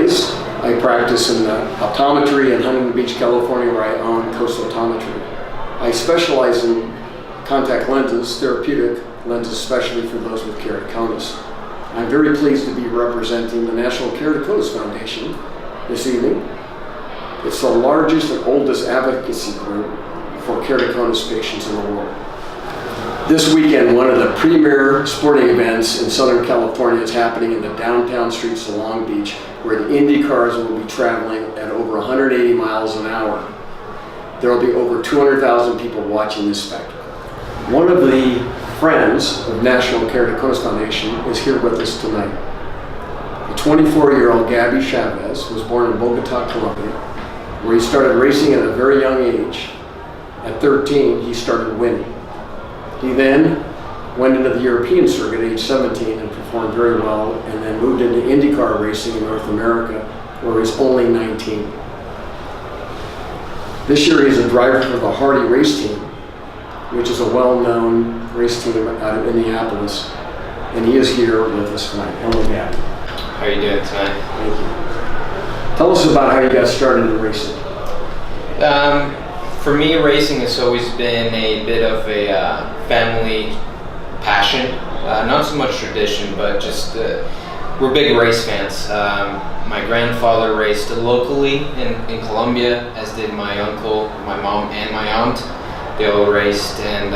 eyes, I practice in optometry in Huntington Beach, California, where I own Coast Optometry. I specialize in contact lenses, therapeutic lenses, especially for those with keratoconus. I'm very pleased to be representing the National Keratoconus Foundation this evening. It's the largest and oldest advocacy group for keratoconus patients in the world. This weekend, one of the premier sporting events in Southern California is happening in the downtown streets of Long Beach, where the Indy cars will be traveling at over 180 miles an hour. There will be over 200,000 people watching this spectacle. One of the friends of National Keratoconus Foundation is here with us tonight. The 24-year-old Gabby Chaves was born in Bogota, Colombia, where he started racing at a very young age. At 13, he started winning. He then went into the European circuit at age 17 and performed very well, and then moved into IndyCar racing in North America, where he's only 19. This year he's a driver for the Hardy race team, which is a well-known race team out of Indianapolis, and he is here with us tonight. Hello, Gabby. How are you doing tonight? Thank you. Tell us about how you got started in racing. For me, racing has always been a bit of a family passion. Not so much tradition, but just we're big race fans. My grandfather raced locally in Colombia, as did my uncle, my mom, and my aunt. They all raced, and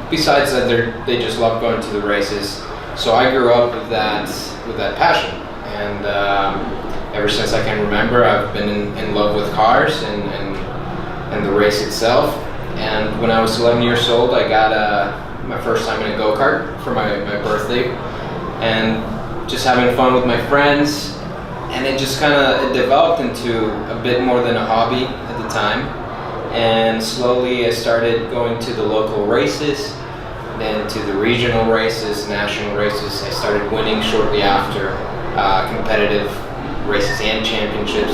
besides that, they just love going to the races. So I grew up with that passion, and ever since I can remember, I've been in love with cars and the race itself. And when I was 11 years old, I got my first time in a go-kart for my birthday, and just having fun with my friends, and it just kind of developed into a bit more than a hobby at the time. And slowly I started going to the local races, then to the regional races, national races. I started winning shortly after, competitive races and championships,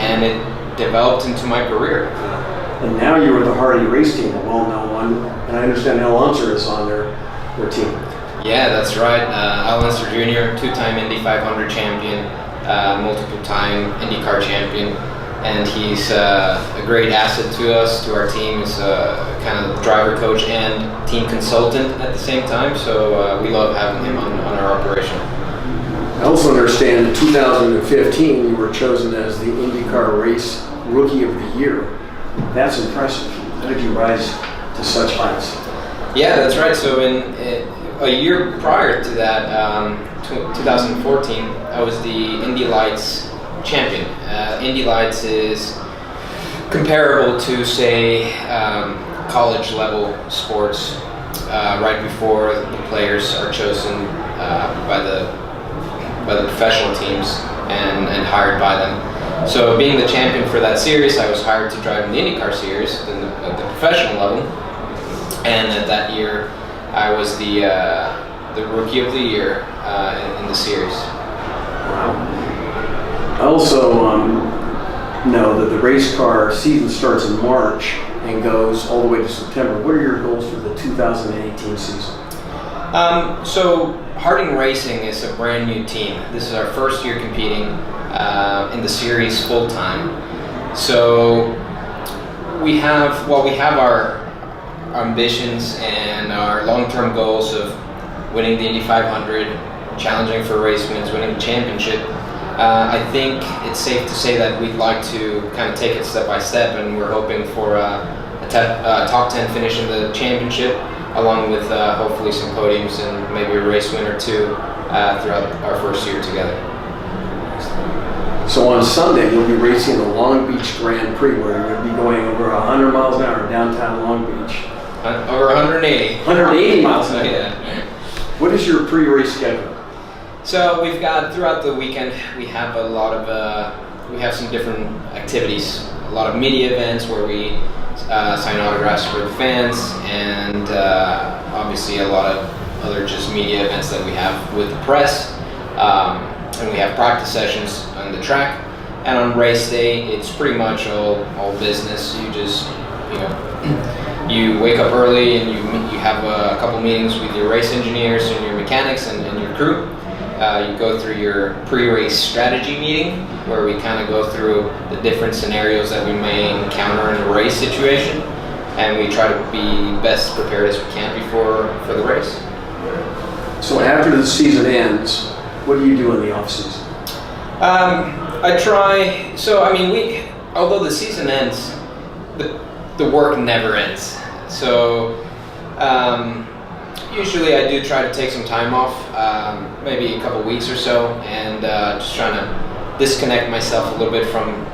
and it developed into my career. And now you're with the Hardy race team, a well-known one, and I understand Al Unser is on their team. Yeah, that's right. Al Unser Jr., two-time Indy 500 champion, multiple-time IndyCar champion, and he's a great asset to us, to our team. He's kind of driver coach and team consultant at the same time, so we love having him on our operation. I also understand in 2015 you were chosen as the IndyCar Race Rookie of the Year. That's impressive. How did you rise to such heights? Yeah, that's right. So in a year prior to that, 2014, I was the Indy Lights champion. Indy Lights is comparable to, say, college level sports, right before the players are chosen by the professional teams and hired by them. So being the champion for that series, I was hired to drive in the IndyCar series at the professional level, and at that year I was the Rookie of the Year in the series. Wow. I also know that the race car season starts in March and goes all the way to September. What are your goals for the 2018 season? So Harding Racing is a brand new team. This is our first year competing in the series full time. So we have our ambitions and our long-term goals of winning the Indy 500, challenging for race wins, winning the championship. I think it's safe to say that we'd like to kind of take it step by step, and we're hoping for a top 10 finish in the championship, along with hopefully some podiums and maybe a race win or two throughout our first year together. So on Sunday, you'll be racing the Long Beach Grand Prix, where you'll be going over 100 miles an hour downtown Long Beach. Over 180. 180 miles an hour? Yeah. What is your pre-race schedule? So we've got, throughout the weekend, we have we have some different activities. A lot of media events where we sign autographs for the fans, and obviously a lot of other just media events that we have with the press. And we have practice sessions on the track. And on race day, it's pretty much all business. You just, you wake up early and you have a couple meetings with your race engineers and your mechanics and your crew. You go through your pre-race strategy meeting, where we kind of go through the different scenarios that we may encounter in a race situation, and we try to be best prepared as we can for the race. So after the season ends, what do you do in the off season? I try. So I mean, although the season ends, the work never ends. So usually I do try to take some time off, maybe a couple weeks or so, and just trying to disconnect myself a little bit from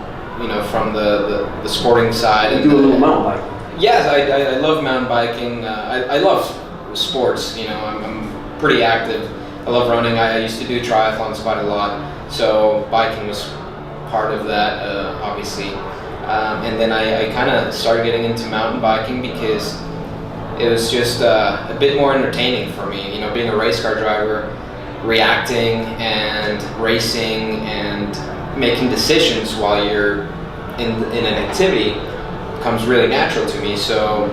the sporting side. You do a little mountain biking. Yes, I love mountain biking. I love sports. I'm pretty active. I love running. I used to do triathlons quite a lot, so biking was part of that, obviously. And then I kind of started getting into mountain biking because it was just a bit more entertaining for me. Being a race car driver, reacting and racing and making decisions while you're in an activity comes really natural to me. So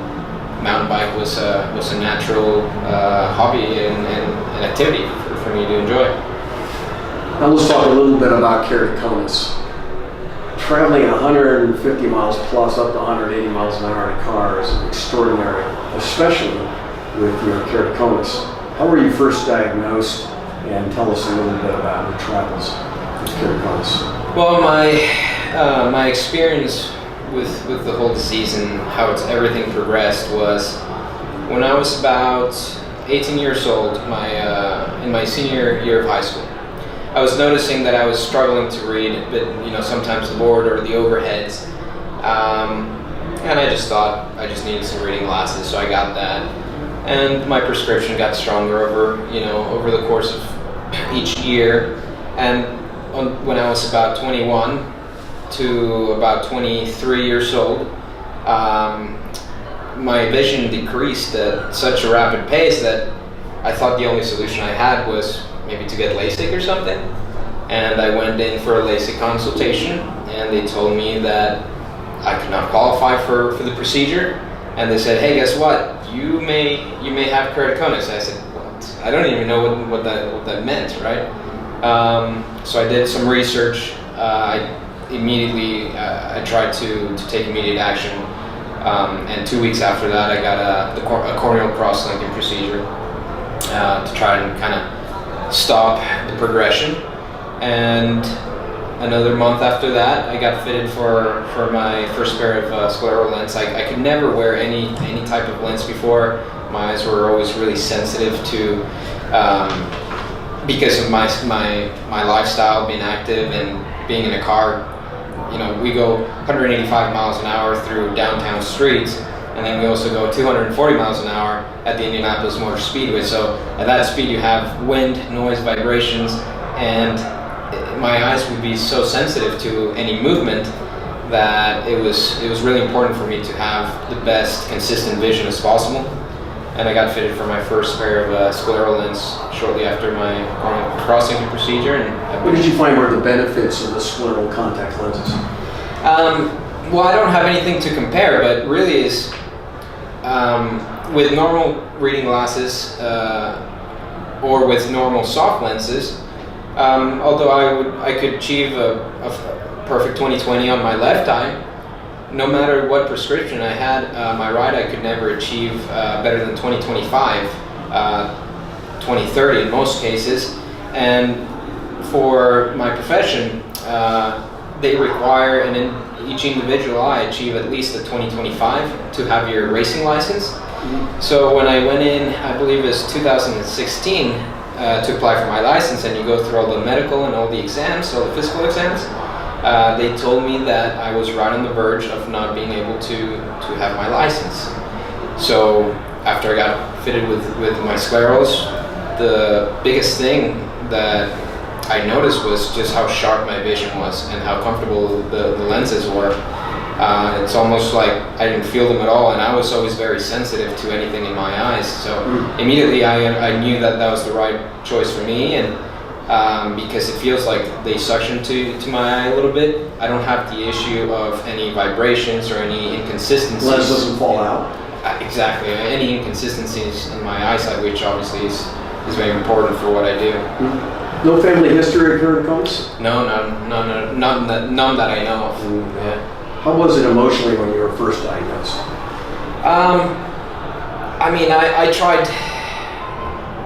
mountain bike was a natural hobby and activity for me to enjoy. Now let's talk a little bit about keratoconus. Traveling 150 miles plus up to 180 miles an hour in a car is extraordinary, especially with your keratoconus. How were you first diagnosed? And tell us a little bit about your travels with keratoconus. Well, my experience with the whole disease and how everything progressed was when I was about 18 years old, in my senior year of high school. I was noticing that I was struggling to read, but sometimes the board or the overheads, and I just thought I just needed some reading glasses, so I got that. And my prescription got stronger over the course of each year. And when I was about 21 to about 23 years old, my vision decreased at such a rapid pace that I thought the only solution I had was maybe to get LASIK or something. And I went in for a LASIK consultation, and they told me that I could not qualify for the procedure. And they said, hey, guess what? You may have keratoconus. I said, what? I don't even know what that meant, right? So I did some research. I tried to take immediate action. And 2 weeks after that, I got a corneal cross-linking procedure to try and kind of stop the progression. And another month after that, I got fitted for my first pair of scleral lens. I could never wear any type of lens before. My eyes were always really sensitive to, because of my lifestyle, being active and being in a car. We go 185 miles an hour through downtown streets, and then we also go 240 miles an hour at the Indianapolis Motor Speedway. So at that speed you have wind, noise, vibrations, and my eyes would be so sensitive to any movement that it was really important for me to have the best consistent vision as possible. And I got fitted for my first pair of scleral lens shortly after my cross-linking procedure. And what did you find were the benefits of the scleral contact lenses? Well, I don't have anything to compare, but really is with normal reading glasses or with normal soft lenses. Although I could achieve a perfect 20/20 on my left eye, no matter what prescription I had, my right eye could never achieve better than 20/25, 20/30 in most cases. And for my profession, they require each individual eye achieve at least a 20/25 to have your racing license. Mm-hmm. So when I went in, I believe it was 2016, to apply for my license, and you go through all the medical and all the exams, all the physical exams, they told me that I was right on the verge of not being able to have my license. So after I got fitted with my sclerals, the biggest thing that I noticed was just how sharp my vision was and how comfortable the lenses were. It's almost like I didn't feel them at all, and I was always very sensitive to anything in my eyes. So immediately I knew that was the right choice for me, and because it feels like they suction to my eye a little bit. I don't have the issue of any vibrations or any inconsistencies. Lens doesn't fall out. Exactly, any inconsistencies in my eyesight, which obviously is very important for what I do. No family history of keratoconus? No, none that I know of. Yeah. How was it emotionally when you were first diagnosed? I mean, I tried.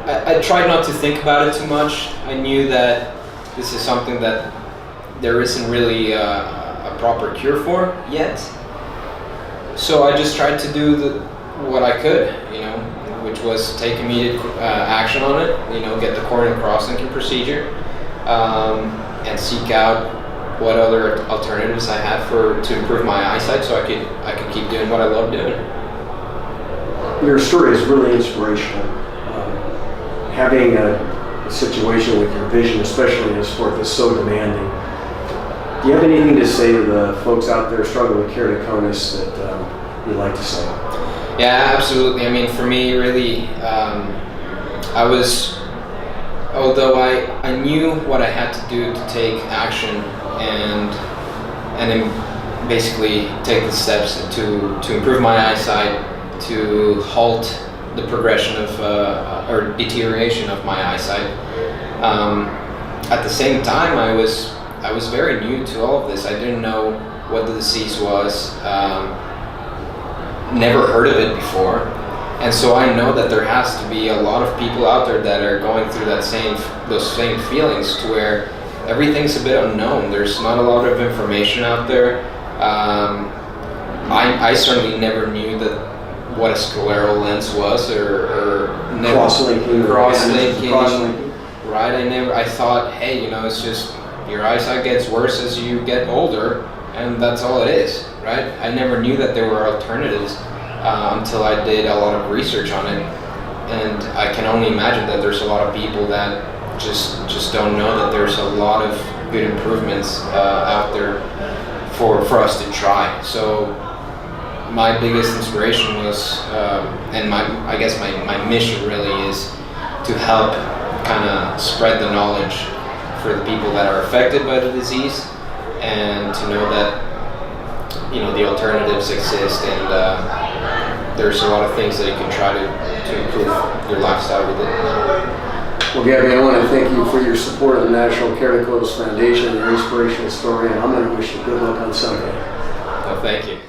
I tried not to think about it too much. I knew that this is something that there isn't really a proper cure for yet. So I just tried to do what I could, which was take immediate action on it. Get the corneal cross-linking procedure, and seek out what other alternatives I had to improve my eyesight, so I could keep doing what I love doing. Your story is really inspirational. Having a situation with your vision, especially in a sport that's so demanding, do you have anything to say to the folks out there struggling with keratoconus that you'd like to say? Yeah, absolutely. I mean, for me, really, although I knew what I had to do to take action and then basically take the steps to improve my eyesight, to halt the progression of or deterioration of my eyesight. At the same time, I was very new to all of this. I didn't know what the disease was. Never heard of it before, and so I know that there has to be a lot of people out there that are going through those same feelings, to where everything's a bit unknown. There's not a lot of information out there. I certainly never knew what a scleral lens was, or never Cross-linking. Right. I thought, hey, it's just your eyesight gets worse as you get older, and that's all it is, right? I never knew that there were alternatives until I did a lot of research on it, and I can only imagine that there's a lot of people that just don't know that there's a lot of good improvements out there for us to try. So my biggest inspiration was, and I guess my mission really is to help kind of spread the knowledge for the people that are affected by the disease, and to know that the alternatives exist, and there's a lot of things that you can try to improve your lifestyle with it. Well, Gabby, I want to thank you for your support of the National Keratoconus Foundation and your inspirational story, and I'm going to wish you good luck on Sunday. Well, thank you.